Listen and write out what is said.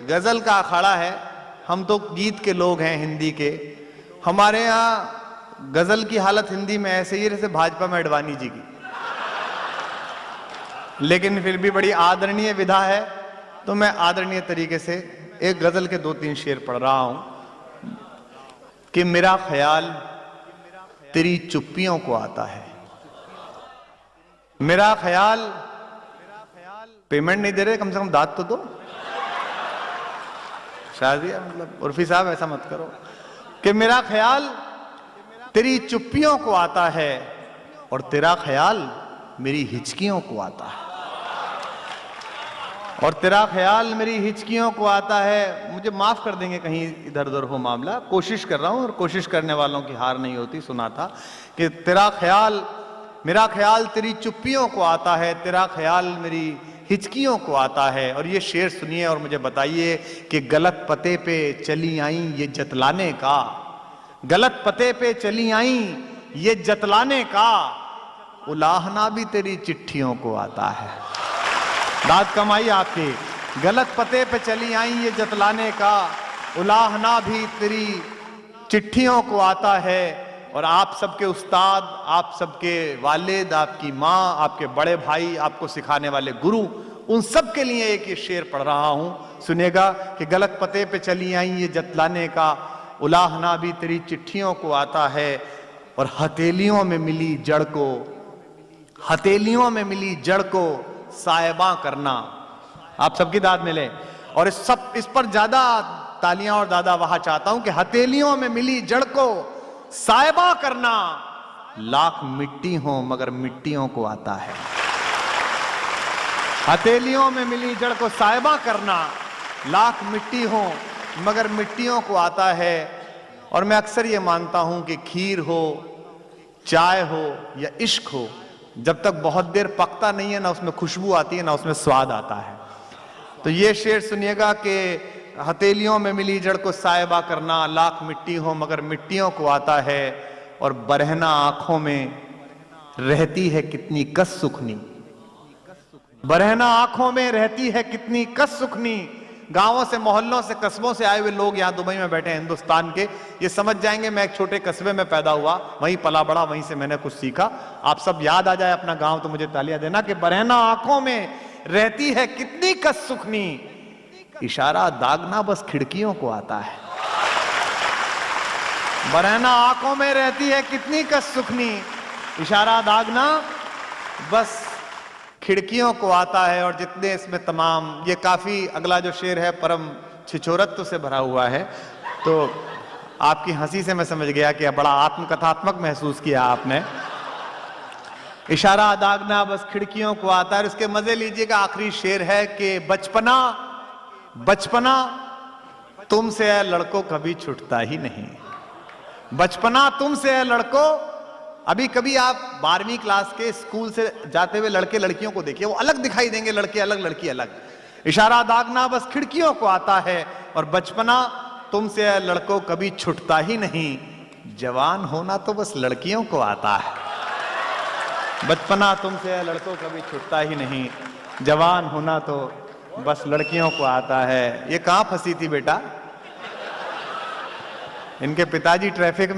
गजल का अखाड़ा है, हम तो गीत के लोग हैं हिंदी के। हमारे यहाँ गजल की हालत हिंदी में ऐसे ही जैसे भाजपा में अडवाणी जी की, लेकिन फिर भी बड़ी आदरणीय विधा है, तो मैं आदरणीय तरीके से एक गजल के 2-3 शेर पढ़ रहा हूं कि मेरा ख्याल तेरी चुप्पियों को आता है। मेरा ख्याल, पेमेंट नहीं दे रहे, कम से कम दाद तो दो। शादिया मतलब उर्फी साहब ऐसा मत करो कि मेरा ख्याल तेरी चुप्पियों को आता है और तेरा ख्याल मेरी हिचकियों को आता है, और तेरा ख्याल मेरी हिचकियों को आता है। मुझे माफ कर देंगे कहीं इधर उधर हो मामला, कोशिश कर रहा हूं और कोशिश करने वालों की हार नहीं होती। सुना था कि तेरा ख्याल, मेरा ख्याल तेरी चुप्पियों को आता है, तेरा ख्याल मेरी हिचकियों को आता है। और ये शेर सुनिए और मुझे बताइए कि गलत पते पे चली आई ये जतलाने का, गलत पते पे चली आई ये जतलाने का, उलाहना भी तेरी चिट्ठियों को आता है। दाद कमाई आपकी। गलत पते पे चली आई ये जतलाने का, उलाहना भी तेरी चिट्ठियों को आता है। और आप सबके उस्ताद, आप सबके वालिद, आपकी माँ, आपके बड़े भाई, आपको सिखाने वाले गुरु, उन सब के लिए एक ये शेर पढ़ रहा हूं, सुनिएगा कि गलत पते पे चली आई ये जतलाने का, उलाहना भी तेरी चिट्ठियों को आता है। और हथेलियों में मिली जड़ को, हथेलियों में मिली जड़ को साहिबा करना। आप सबकी दाद मिले। और इस पर ज्यादा तालियां और दादा वहां चाहता हूं कि हथेलियों में मिली जड़ को साहिबा करना, लाख मिट्टी हो मगर मिट्टियों को आता है। हथेलियों में मिली जड़ को साहिबा करना, लाख मिट्टी हो मगर मिट्टियों को आता है। और मैं अक्सर ये मानता हूं कि खीर हो, चाय हो या इश्क हो, जब तक बहुत देर पकता नहीं है ना उसमें खुशबू आती है ना उसमें स्वाद आता है। तो ये शेर सुनिएगा कि हथेलियों में मिली जड़ को साहिबा करना, लाख मिट्टी हो मगर मिट्टियों को आता है। और बरहना आंखों में रहती है कितनी कस सुखनी, बरहना आंखों में रहती है कितनी कस सुखनी। गांवों से, मोहल्लों से, कस्बों से आए हुए लोग यहाँ दुबई में बैठे हैं हिंदुस्तान के, ये समझ जाएंगे मैं एक छोटे कस्बे में पैदा हुआ, वहीं पला बड़ा, वहीं से मैंने कुछ सीखा। आप सब याद आ जाए अपना गांव तो मुझे तालियां देना कि बरहना आंखों में रहती है कितनी कस सुखनी, इशारा दागना बस खिड़कियों को आता है। बरहना आंखों में रहती है कितनी कस सुखनी, इशारा दागना बस खिड़कियों को आता है। और जितने इसमें तमाम, ये काफी, अगला जो शेर है परम छिछोरत्व से भरा हुआ है, तो आपकी हंसी से मैं समझ गया कि बड़ा आत्मकथात्मक महसूस किया आपने। इशारा दागना बस खिड़कियों को आता है। इसके मजे लीजिएगा। आखिरी शेर है कि बचपना, बचपना तुमसे है लड़कों कभी छूटता ही नहीं, बचपना तुमसे है लड़कों। अभी कभी आप 12वीं क्लास के स्कूल से जाते हुए लड़के लड़कियों को देखिए, वो अलग दिखाई देंगे, लड़के अलग लड़की अलग। इशारा दागना बस खिड़कियों को आता है। और बचपना तुमसे है लड़कों कभी छूटता ही नहीं, जवान होना तो बस लड़कियों को आता है। बचपना तुमसे है लड़कों कभी छूटता ही नहीं, जवान होना तो बस लड़कियों को आता है। ये कहां फंसी थी बेटा? इनके पिताजी ट्रैफिक